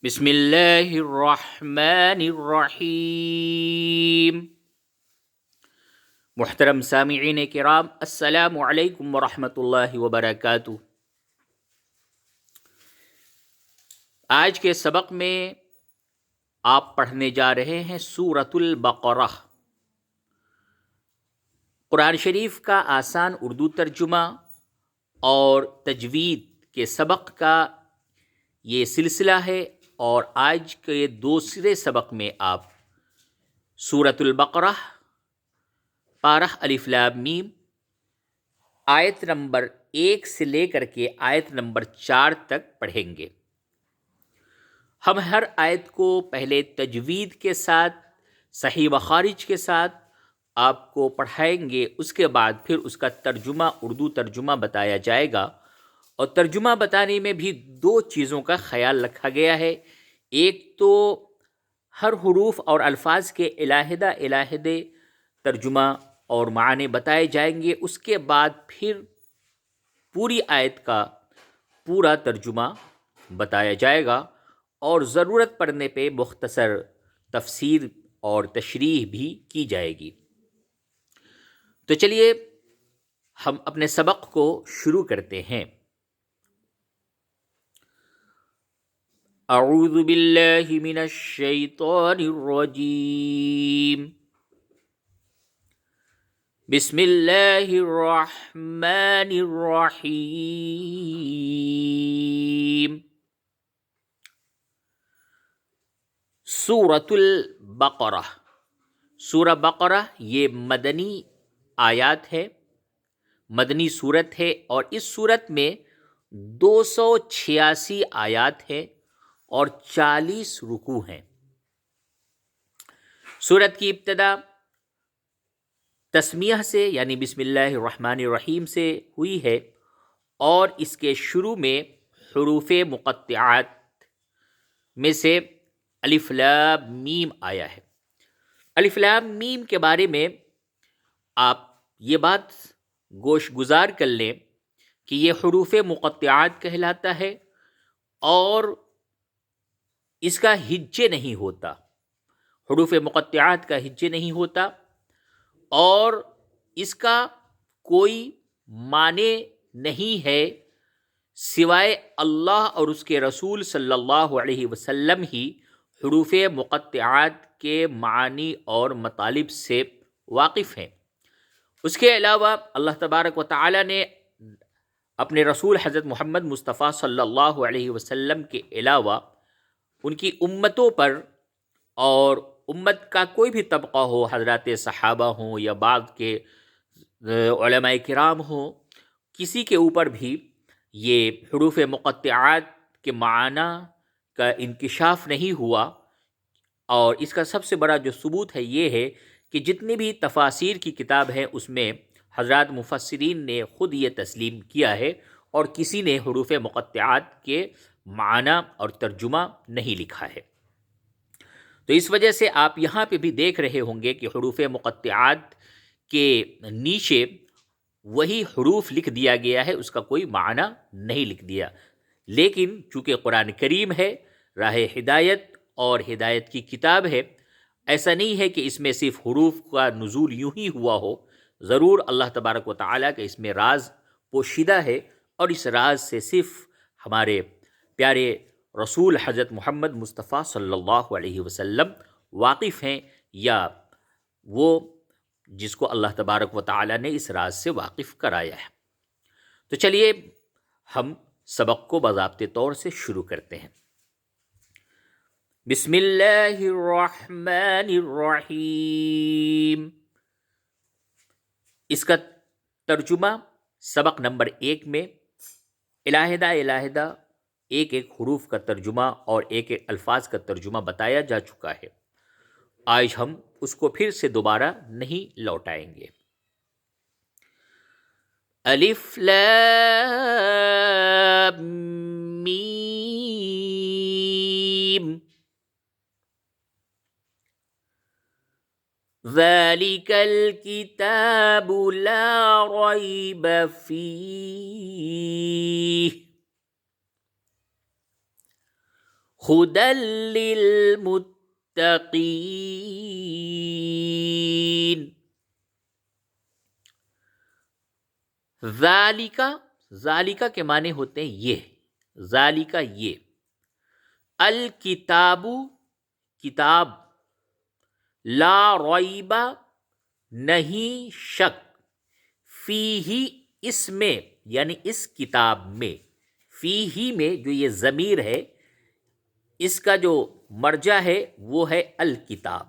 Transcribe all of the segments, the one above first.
بسم اللہ الرحمن الرحیم۔ محترم سامعین کرام، السلام علیکم ورحمۃ اللہ وبرکاتہ۔ آج کے سبق میں آپ پڑھنے جا رہے ہیں سورۃ البقرہ۔ قرآن شریف کا آسان اردو ترجمہ اور تجوید کے سبق کا یہ سلسلہ ہے، اور آج کے دوسرے سبق میں آپ سورۃ البقرہ پارہ الف لام میم آیت نمبر 1 سے لے کر کے آیت نمبر 4 تک پڑھیں گے۔ ہم ہر آیت کو پہلے تجوید کے ساتھ صحیح و خارج کے ساتھ آپ کو پڑھائیں گے، اس کے بعد پھر اس کا ترجمہ اردو ترجمہ بتایا جائے گا۔ اور ترجمہ بتانے میں بھی 2 چیزوں کا خیال رکھا گیا ہے۔ ایک تو ہر حروف اور الفاظ کے علیحدہ ترجمہ اور معنی بتائے جائیں گے، اس کے بعد پھر پوری آیت کا پورا ترجمہ بتایا جائے گا، اور ضرورت پڑنے پہ مختصر تفسیر اور تشریح بھی کی جائے گی۔ تو چلیے ہم اپنے سبق کو شروع کرتے ہیں۔ اعوذ باللہ من الشیطان الرجیم، بسم اللہ الرحمن الرحیم۔ سورۃ البقرہ، سورہ بقرہ یہ مدنی آیات ہے، مدنی صورت ہے، اور اس صورت میں 286 آیات ہیں اور 40 رکوع ہیں۔ سورت کی ابتدا تسمیہ سے یعنی بسم اللہ الرحمن الرحیم سے ہوئی ہے، اور اس کے شروع میں حروف مقطعات میں سے الف لام میم آیا ہے۔ الف لام میم کے بارے میں آپ یہ بات گوش گزار کر لیں کہ یہ حروف مقطعات کہلاتا ہے، اور اس کا ہجے نہیں ہوتا، حروف مقطعات کا ہجے نہیں ہوتا، اور اس کا کوئی معنی نہیں ہے سوائے اللہ اور اس کے رسول صلی اللہ علیہ وسلم ہی حروف مقطعات کے معانی اور مطالب سے واقف ہیں۔ اس کے علاوہ اللہ تبارک و تعالی نے اپنے رسول حضرت محمد مصطفیٰ صلی اللہ علیہ وسلم کے علاوہ ان کی امتوں پر، اور امت کا کوئی بھی طبقہ ہو، حضرات صحابہ ہوں یا بعض کے علماء کرام ہوں، کسی کے اوپر بھی یہ حروف مقطعات کے معنی کا انکشاف نہیں ہوا۔ اور اس کا سب سے بڑا جو ثبوت ہے یہ ہے کہ جتنی بھی تفاسیر کی کتاب ہے اس میں حضرات مفسرین نے خود یہ تسلیم کیا ہے، اور کسی نے حروف مقطعات کے معنی اور ترجمہ نہیں لکھا ہے۔ تو اس وجہ سے آپ یہاں پہ بھی دیکھ رہے ہوں گے کہ حروف مقطعات کے نیچے وہی حروف لکھ دیا گیا ہے، اس کا کوئی معنی نہیں لکھ دیا۔ لیکن چونکہ قرآن کریم ہے، راہ ہدایت اور ہدایت کی کتاب ہے، ایسا نہیں ہے کہ اس میں صرف حروف کا نزول یوں ہی ہوا ہو، ضرور اللہ تبارک و تعالیٰ کا اس میں راز پوشیدہ ہے، اور اس راز سے صرف ہمارے پیارے رسول حضرت محمد مصطفیٰ صلی اللہ علیہ وسلم واقف ہیں، یا وہ جس کو اللہ تبارک و تعالیٰ نے اس راز سے واقف کرایا ہے۔ تو چلیے ہم سبق کو باضابطے طور سے شروع کرتے ہیں۔ بسم اللہ الرحمن الرحیم۔ اس کا ترجمہ سبق نمبر 1 میں علیحدہ ایک حروف کا ترجمہ اور ایک الفاظ کا ترجمہ بتایا جا چکا ہے۔ آج ہم اس کو پھر سے دوبارہ نہیں لوٹائیں گے۔ الف لام میم، ذالک الکتاب لا ریب فیہ ہدی للمتقین. ذالکہ کے معنی ہوتے ہیں یہ، ذالکہ یہ، الکتاب کتاب، لا ریب نہیں شک، فیہ اس میں یعنی اس کتاب میں، فیہ میں جو یہ ضمیر ہے اس کا جو مرجع ہے وہ ہے الکتاب،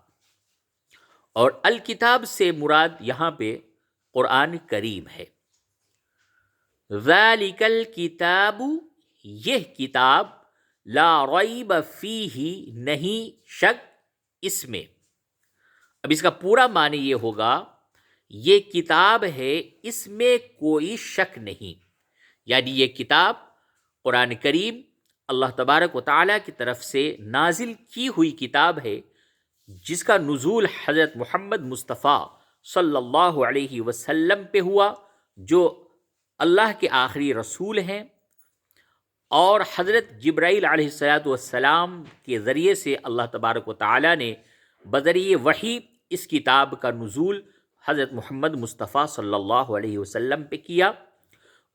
اور الکتاب سے مراد یہاں پہ قرآن کریم ہے. ذالک الکتاب یہ کتاب، لا ریب فیہ نہیں شک اس میں. اب اس کا پورا معنی یہ ہوگا یہ کتاب ہے اس میں کوئی شک نہیں، یعنی یہ کتاب قرآن کریم اللہ تبارک و تعالیٰ کی طرف سے نازل کی ہوئی کتاب ہے، جس کا نزول حضرت محمد مصطفیٰ صلی اللہ علیہ وسلم پہ ہوا، جو اللہ کے آخری رسول ہیں، اور حضرت جبرائیل علیہ السلام کے ذریعے سے اللہ تبارک و تعالیٰ نے بذریعہ وحی اس کتاب کا نزول حضرت محمد مصطفیٰ صلی اللہ علیہ وسلم پہ کیا.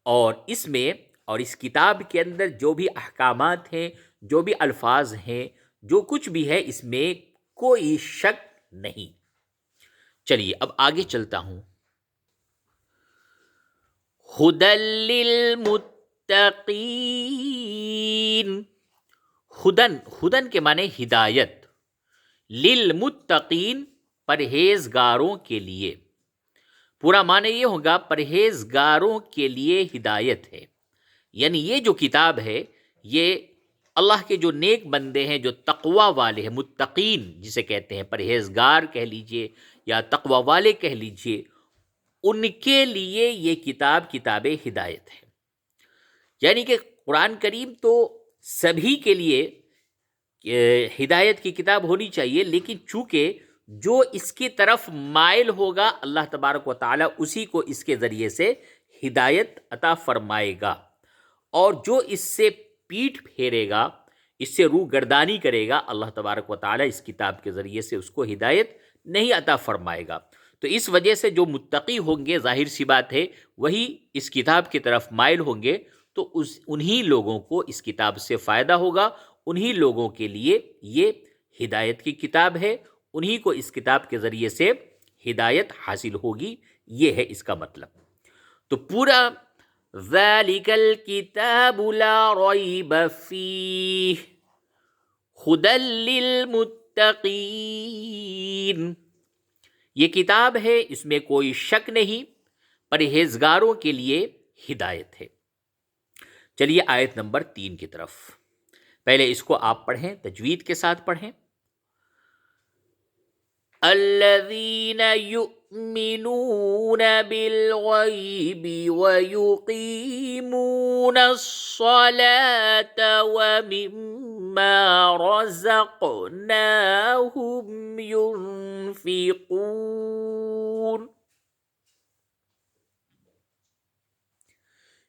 اور اس میں اور اس کتاب کے اندر جو بھی احکامات ہیں، جو بھی الفاظ ہیں، جو کچھ بھی ہے، اس میں کوئی شک نہیں. چلیے اب آگے چلتا ہوں. ہدی للمتقین، ہدن کے معنی ہدایت، للمتقین پرہیزگاروں کے لیے. پورا معنی یہ ہوگا پرہیزگاروں کے لیے ہدایت ہے، یعنی یہ جو کتاب ہے یہ اللہ کے جو نیک بندے ہیں، جو تقوی والے ہیں، متقین جسے کہتے ہیں، پرہیزگار کہہ لیجئے یا تقوی والے کہہ لیجئے، ان کے لیے یہ کتاب ہدایت ہے. یعنی کہ قرآن کریم تو سبھی کے لیے ہدایت کی کتاب ہونی چاہیے، لیکن چونکہ جو اس کی طرف مائل ہوگا اللہ تبارک و تعالیٰ اسی کو اس کے ذریعے سے ہدایت عطا فرمائے گا، اور جو اس سے پیٹھ پھیرے گا، اس سے روح گردانی کرے گا، اللہ تبارک و تعالیٰ اس کتاب کے ذریعے سے اس کو ہدایت نہیں عطا فرمائے گا. تو اس وجہ سے جو متقی ہوں گے، ظاہر سی بات ہے وہی اس کتاب کی طرف مائل ہوں گے، تو انہی لوگوں کو اس کتاب سے فائدہ ہوگا، انہی لوگوں کے لیے یہ ہدایت کی کتاب ہے، انہی کو اس کتاب کے ذریعے سے ہدایت حاصل ہوگی. یہ ہے اس کا مطلب. تو پورا ذالک الکتاب لا ریب فیہ ہدی للمتقین، یہ کتاب ہے اس میں کوئی شک نہیں، پرہیزگاروں کے لیے ہدایت ہے. چلیے آیت نمبر 3 کی طرف. پہلے اس کو آپ پڑھیں، تجوید کے ساتھ پڑھیں. الذین یؤمنون بالغیب ویقیمون الصلاة ومما رزقناہم ينفقون.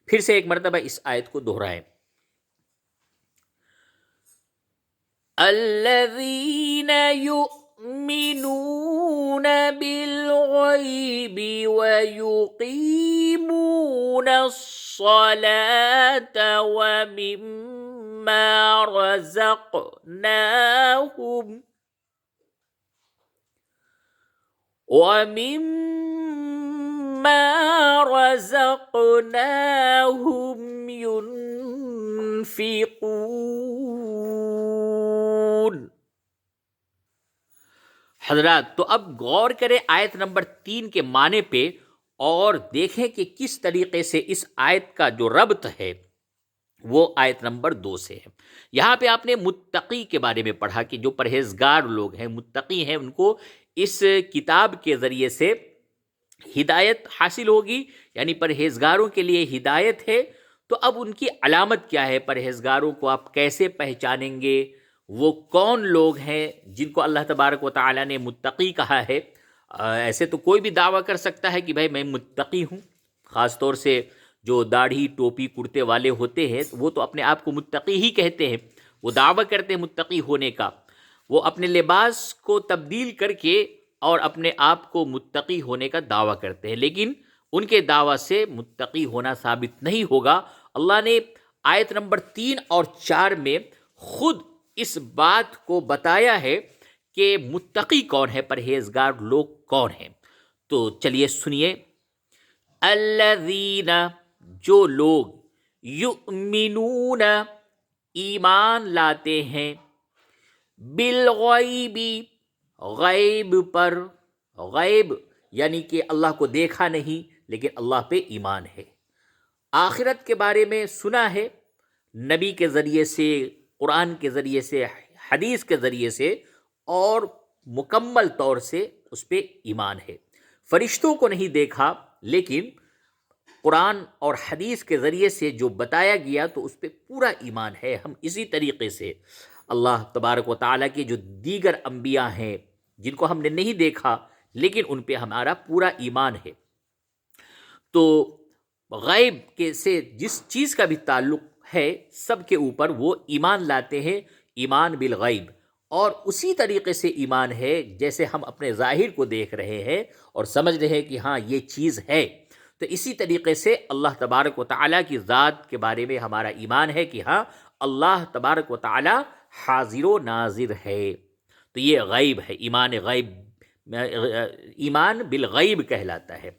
پھر سے ایک مرتبہ اس آیت کو دہرائیں. الذین یؤمنون بالغیب ویقیمون الصلاة ومما رزقناہم ينفقون. حضرات تو اب غور کریں آیت نمبر 3 کے معنی پہ، اور دیکھیں کہ کس طریقے سے اس آیت کا جو ربط ہے وہ آیت نمبر 2 سے ہے. یہاں پہ آپ نے متقی کے بارے میں پڑھا کہ جو پرہیزگار لوگ ہیں، متقی ہیں، ان کو اس کتاب کے ذریعے سے ہدایت حاصل ہوگی، یعنی پرہیزگاروں کے لیے ہدایت ہے. تو اب ان کی علامت کیا ہے؟ پرہیزگاروں کو آپ کیسے پہچانیں گے؟ وہ کون لوگ ہیں جن کو اللہ تبارک و تعالیٰ نے متقی کہا ہے؟ ایسے تو کوئی بھی دعویٰ کر سکتا ہے کہ بھائی میں متقی ہوں، خاص طور سے جو داڑھی ٹوپی کرتے والے ہوتے ہیں وہ تو اپنے آپ کو متقی ہی کہتے ہیں، وہ دعویٰ کرتے ہیں متقی ہونے کا، وہ اپنے لباس کو تبدیل کر کے اور اپنے آپ کو متقی ہونے کا دعویٰ کرتے ہیں، لیکن ان کے دعویٰ سے متقی ہونا ثابت نہیں ہوگا۔ اللہ نے آیت نمبر 3 اور 4 میں خود اس بات کو بتایا ہے کہ متقی کون ہے، پرہیزگار لوگ کون ہیں۔ تو چلیے سنیے، الذین، جو لوگ، یؤمنون، ایمان لاتے ہیں، بالغیب، غیب پر، غیب یعنی کہ اللہ کو دیکھا نہیں لیکن اللہ پہ ایمان ہے، آخرت کے بارے میں سنا ہے، نبی کے ذریعے سے، قرآن کے ذریعے سے، حدیث کے ذریعے سے، اور مکمل طور سے اس پہ ایمان ہے۔ فرشتوں کو نہیں دیکھا لیکن قرآن اور حدیث کے ذریعے سے جو بتایا گیا تو اس پہ پورا ایمان ہے۔ ہم اسی طریقے سے اللہ تبارک و تعالیٰ کے جو دیگر انبیاء ہیں جن کو ہم نے نہیں دیکھا لیکن ان پہ ہمارا پورا ایمان ہے۔ تو غیب کے سے جس چیز کا بھی تعلق ہے سب کے اوپر وہ ایمان لاتے ہیں، ایمان بالغیب، اور اسی طریقے سے ایمان ہے جیسے ہم اپنے ظاہر کو دیکھ رہے ہیں اور سمجھ رہے ہیں کہ ہاں یہ چیز ہے، تو اسی طریقے سے اللہ تبارک و تعالیٰ کی ذات کے بارے میں ہمارا ایمان ہے کہ ہاں اللہ تبارک و تعالیٰ حاضر و ناظر ہے۔ تو یہ غیب ہے، ایمان غیب، ایمان بالغیب کہلاتا ہے۔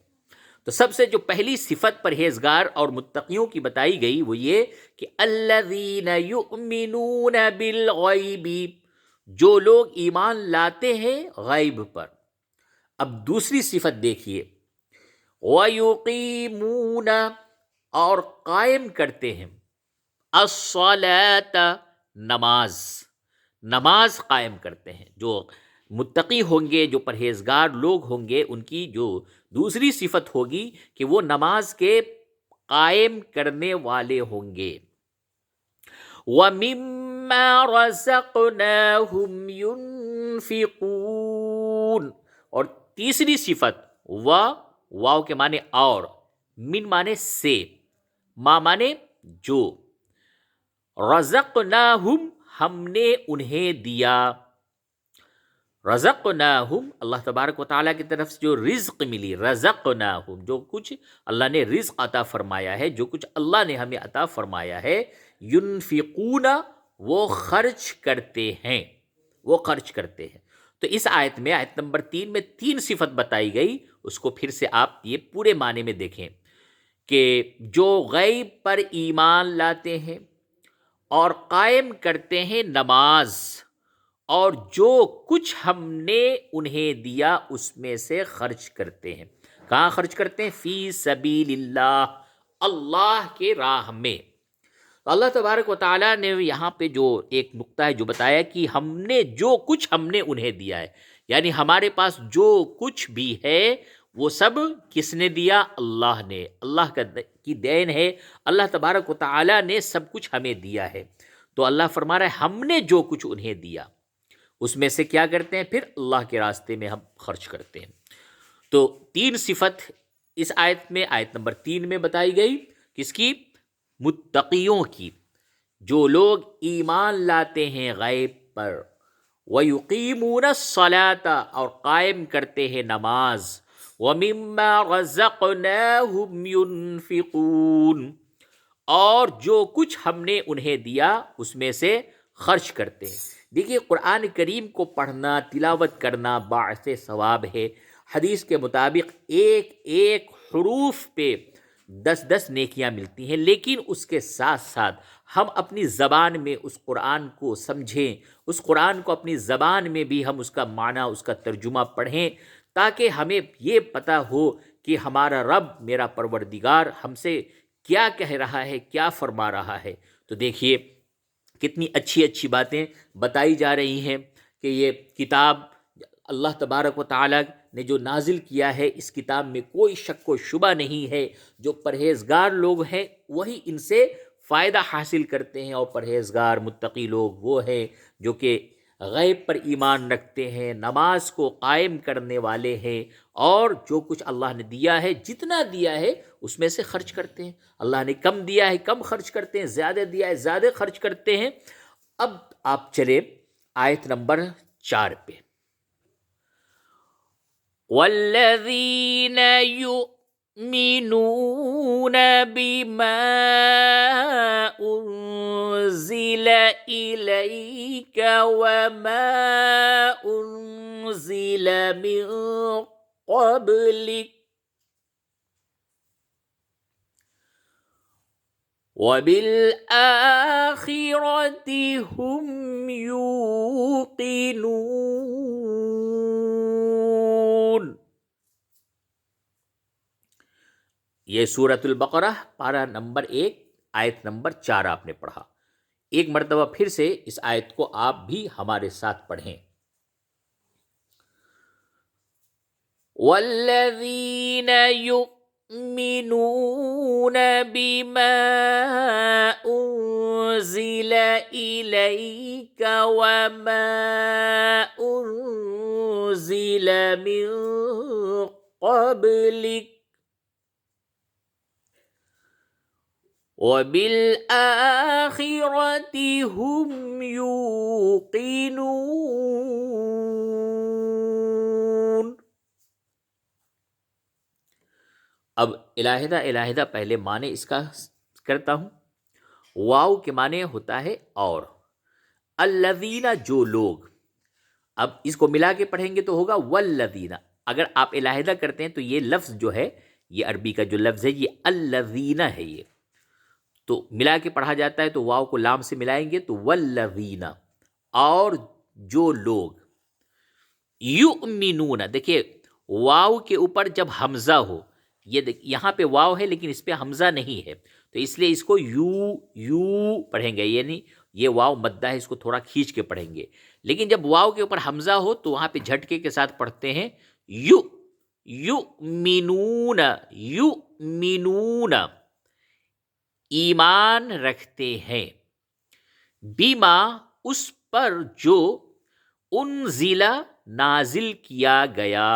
تو سب سے جو پہلی صفت پرہیزگار اور متقیوں کی بتائی گئی وہ یہ کہ الذین یؤمنون بالغیب، جو لوگ ایمان لاتے ہیں غیب پر۔ اب دوسری صفت دیکھیے، وَيُقِيمُونَ، اور قائم کرتے ہیں، الصَّلَاةَ، نماز، نماز قائم کرتے ہیں۔ جو متقی ہوں گے، جو پرہیزگار لوگ ہوں گے، ان کی جو دوسری صفت ہوگی کہ وہ نماز کے قائم کرنے والے ہوں گے۔ وَمِمَّا رَزَقْنَاهُمْ يُنْفِقُونَ، اور تیسری صفت، واو کے معنی اور، من معنی سے، ما معنی جو، رزقناہم، ہم نے انہیں دیا، رزقناہم، اللہ تبارک و تعالیٰ کی طرف سے جو رزق ملی، رزقناہم، جو کچھ اللہ نے رزق عطا فرمایا ہے، جو کچھ اللہ نے ہمیں عطا فرمایا ہے، ینفقون، وہ خرچ کرتے ہیں، وہ خرچ کرتے ہیں۔ تو اس آیت میں، آیت نمبر 3 میں 3 صفت بتائی گئی، اس کو پھر سے آپ یہ پورے معنی میں دیکھیں کہ جو غیب پر ایمان لاتے ہیں اور قائم کرتے ہیں نماز، اور جو کچھ ہم نے انہیں دیا اس میں سے خرچ کرتے ہیں۔ کہاں خرچ کرتے ہیں؟ فی سبیل اللہ، اللہ کے راہ میں۔ تو اللہ تبارک و تعالیٰ نے یہاں پہ جو ایک نقطہ ہے جو بتایا کہ ہم نے جو کچھ ہم نے انہیں دیا ہے، یعنی ہمارے پاس جو کچھ بھی ہے وہ سب کس نے دیا؟ اللہ نے، اللہ کی دین ہے، اللہ تبارک و تعالیٰ نے سب کچھ ہمیں دیا ہے۔ تو اللہ فرما رہا ہے ہم نے جو کچھ انہیں دیا اس میں سے کیا کرتے ہیں؟ پھر اللہ کے راستے میں ہم خرچ کرتے ہیں۔ تو 3 صفت اس آیت میں، آیت نمبر 3 میں بتائی گئی، کس کی؟ متقیوں کی، جو لوگ ایمان لاتے ہیں غیب پر، وَيُقِيمُونَ الصَّلَاةَ، اور قائم کرتے ہیں نماز، وَمِمَّا رَزَقْنَاهُمْ يُنْفِقُونَ، اور جو کچھ ہم نے انہیں دیا اس میں سے خرچ کرتے ہیں۔ دیکھیے قرآن کریم کو پڑھنا، تلاوت کرنا باعث ثواب ہے۔ حدیث کے مطابق ایک ایک حروف پہ 10 نیکیاں ملتی ہیں، لیکن اس کے ساتھ ساتھ ہم اپنی زبان میں اس قرآن کو سمجھیں، اس قرآن کو اپنی زبان میں بھی ہم اس کا معنی، اس کا ترجمہ پڑھیں، تاکہ ہمیں یہ پتہ ہو کہ ہمارا رب، میرا پروردگار ہم سے کیا کہہ رہا ہے، کیا فرما رہا ہے۔ تو دیکھیے کتنی اچھی اچھی باتیں بتائی جا رہی ہیں کہ یہ کتاب اللہ تبارک و تعالیٰ نے جو نازل کیا ہے، اس کتاب میں کوئی شک و شبہ نہیں ہے۔ جو پرہیزگار لوگ ہیں وہی ان سے فائدہ حاصل کرتے ہیں، اور پرہیزگار متقی لوگ وہ ہیں جو کہ غیب پر ایمان رکھتے ہیں، نماز کو قائم کرنے والے ہیں، اور جو کچھ اللہ نے دیا ہے، جتنا دیا ہے اس میں سے خرچ کرتے ہیں۔ اللہ نے کم دیا ہے کم خرچ کرتے ہیں، زیادہ دیا ہے زیادہ خرچ کرتے ہیں۔ اب آپ چلے آیت نمبر 4 پہ. والذین یؤمنون بما انزل الیک وما انزل من قبلک وبالآخرة هم يوقنون. یہ سورۃ البقرہ پارہ نمبر 1 آیت نمبر 4 آپ نے پڑھا. ایک مرتبہ پھر سے اس آیت کو آپ بھی ہمارے ساتھ پڑھیں. والذین يؤمنون بما أنزل إليك وما أنزل من قبلك وبالآخرة هم يوقنون. اب علیحدہ پہلے معنی اس کا کرتا ہوں. واو کے معنی ہوتا ہے اور، الذین جو لوگ. اب اس کو ملا کے پڑھیں گے تو ہوگا والذین. اگر آپ علیحدہ کرتے ہیں تو یہ لفظ جو ہے، یہ عربی کا جو لفظ ہے یہ الذین ہے، یہ تو ملا کے پڑھا جاتا ہے. تو واو کو لام سے ملائیں گے تو والذین، اور جو لوگ. یؤمنون، دیکھیے واو کے اوپر جب حمزہ ہو، یہ یہاں پہ واو ہے لیکن اس پہ حمزہ نہیں ہے، تو اس لیے اس کو یو پڑھیں گے، یعنی یہ واو مدہ ہے، اس کو تھوڑا کھینچ کے پڑھیں گے. لیکن جب واو کے اوپر حمزہ ہو تو وہاں پہ جھٹکے کے ساتھ پڑھتے ہیں یؤمنون. یؤمنون ایمان رکھتے ہیں، بیما اس پر جو انزل نازل کیا گیا،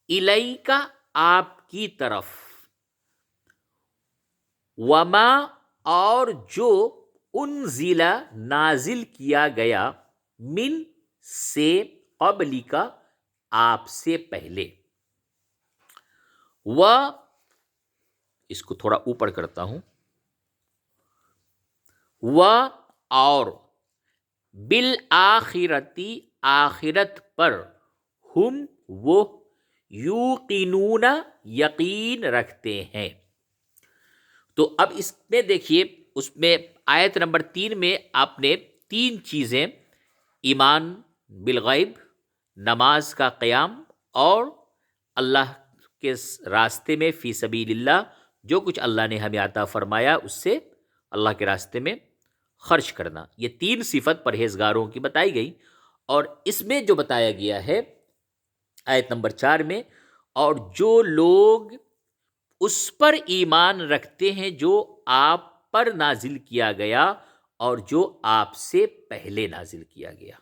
الیکا آپ کی طرف، وما اور جو انزل نازل کیا گیا، من سے، قبلی کا آپ سے پہلے. و اس کو تھوڑا اوپر کرتا ہوں. و اور، بالآخرتی آخرت پر، ہم وہ، یوقنون یقین رکھتے ہیں. تو اب اس میں دیکھیے، اس میں آیت نمبر 3 میں آپ نے 3 چیزیں، ایمان بالغیب، نماز کا قیام، اور اللہ کے راستے میں فی سبیل اللہ جو کچھ اللہ نے ہمیں عطا فرمایا اس سے اللہ کے راستے میں خرچ کرنا. یہ 3 صفت پرہیزگاروں کی بتائی گئی. اور اس میں جو بتایا گیا ہے آیت نمبر 4 میں، اور جو لوگ اس پر ایمان رکھتے ہیں جو آپ پر نازل کیا گیا اور جو آپ سے پہلے نازل کیا گیا.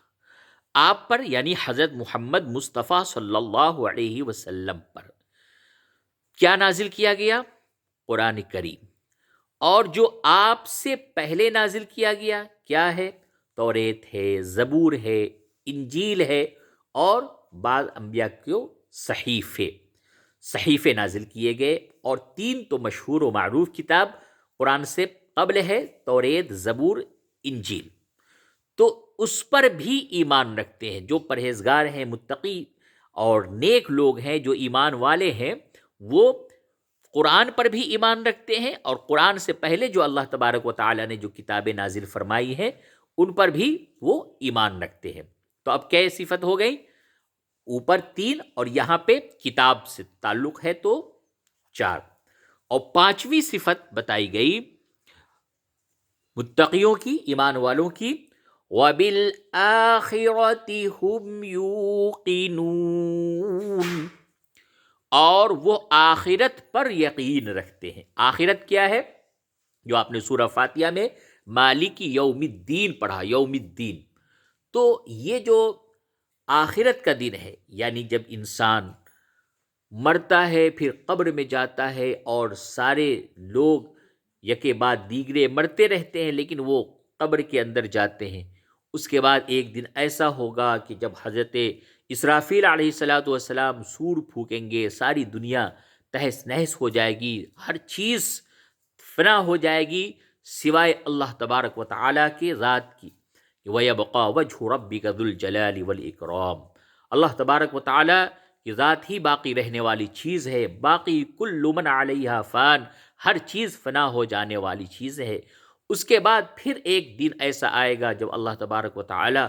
آپ پر یعنی حضرت محمد مصطفیٰ صلی اللہ علیہ وسلم پر کیا نازل کیا گیا؟ قرآن کریم. اور جو آپ سے پہلے نازل کیا گیا کیا ہے؟ توریت ہے، زبور ہے، انجیل ہے، اور بعض انبیاء کو صحیفے نازل کیے گئے. اور 3 تو مشہور و معروف کتاب قرآن سے قبل ہے، توریت، زبور، انجیل. تو اس پر بھی ایمان رکھتے ہیں. جو پرہیزگار ہیں، متقی اور نیک لوگ ہیں، جو ایمان والے ہیں، وہ قرآن پر بھی ایمان رکھتے ہیں، اور قرآن سے پہلے جو اللہ تبارک و تعالی نے جو کتابیں نازل فرمائی ہیں ان پر بھی وہ ایمان رکھتے ہیں. تو اب کیا صفت ہو گئی؟ اوپر 3 اور یہاں پہ کتاب سے تعلق ہے تو 4. اور 5ویں صفت بتائی گئی متقیوں کی، ایمان والوں کی، وَبِالْآخِرَةِ هُمْ يُوقِنُونَ، اور وہ آخرت پر یقین رکھتے ہیں. آخرت کیا ہے؟ جو آپ نے سورہ فاتحہ میں مالک یوم الدین پڑھا، یوم الدین. تو یہ جو آخرت کا دن ہے، یعنی جب انسان مرتا ہے، پھر قبر میں جاتا ہے، اور سارے لوگ یکے بعد دیگرے مرتے رہتے ہیں، لیکن وہ قبر کے اندر جاتے ہیں، اس کے بعد ایک دن ایسا ہوگا کہ جب حضرت اسرافیل علیہ السلام سور پھونکیں گے، ساری دنیا تہس نہس ہو جائے گی، ہر چیز فنا ہو جائے گی سوائے اللہ تبارک و تعالیٰ کے ذات کی۔ وَيَبْقَى وَجْهُ رَبِّكَ ذُو الْجَلَالِ وَالْإِكْرَامِ، اللہ تبارک و تعالیٰ کی ذات ہی باقی رہنے والی چیز ہے، باقی کل من علیہا فان، ہر چیز فنا ہو جانے والی چیز ہے۔ اس کے بعد پھر ایک دن ایسا آئے گا جب اللہ تبارک و تعالیٰ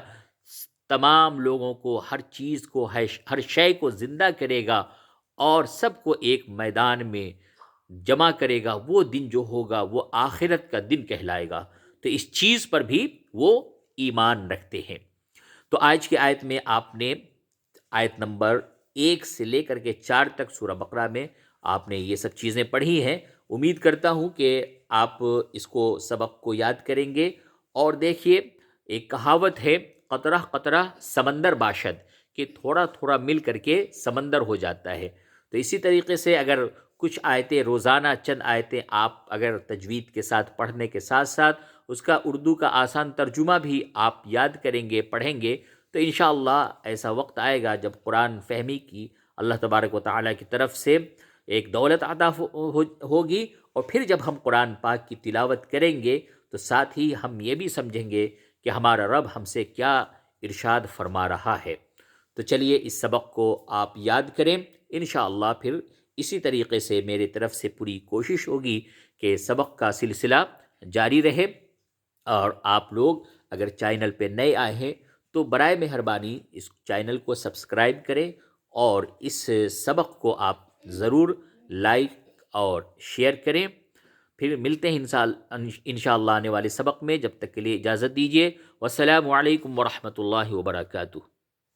تمام لوگوں کو، ہر چیز کو، ہر شے کو زندہ کرے گا اور سب کو ایک میدان میں جمع کرے گا۔ وہ دن جو ہوگا وہ آخرت کا دن کہلائے گا۔ تو اس چیز پر بھی وہ ایمان رکھتے ہیں۔ تو آج کی آیت میں آپ نے آیت نمبر 1 سے لے کر کے 4 تک سورہ بقرہ میں آپ نے یہ سب چیزیں پڑھی ہیں۔ امید کرتا ہوں کہ آپ اس کو سبق کو یاد کریں گے۔ اور دیکھیے، ایک کہاوت ہے، قطرہ قطرہ سمندر باشد، کہ تھوڑا تھوڑا مل کر کے سمندر ہو جاتا ہے۔ تو اسی طریقے سے اگر کچھ آیتیں روزانہ، چند آیتیں آپ اگر تجوید کے ساتھ پڑھنے کے ساتھ ساتھ اس کا اردو کا آسان ترجمہ بھی آپ یاد کریں گے، پڑھیں گے، تو انشاءاللہ ایسا وقت آئے گا جب قرآن فہمی کی اللہ تبارک و تعالیٰ کی طرف سے ایک دولت عطا ہوگی، اور پھر جب ہم قرآن پاک کی تلاوت کریں گے تو ساتھ ہی ہم یہ بھی سمجھیں گے کہ ہمارا رب ہم سے کیا ارشاد فرما رہا ہے۔ تو چلیے اس سبق کو آپ یاد کریں، انشاءاللہ پھر اسی طریقے سے میرے طرف سے پوری کوشش ہوگی کہ سبق کا سلسلہ جاری رہے۔ اور آپ لوگ اگر چینل پہ نئے آئے ہیں تو برائے مہربانی اس چینل کو سبسکرائب کریں، اور اس سبق کو آپ ضرور لائک اور شیئر کریں۔ پھر ملتے ہیں انشاءاللہ آنے والے سبق میں، جب تک کے لیے اجازت دیجیے۔ والسلام علیکم ورحمۃ اللہ وبرکاتہ۔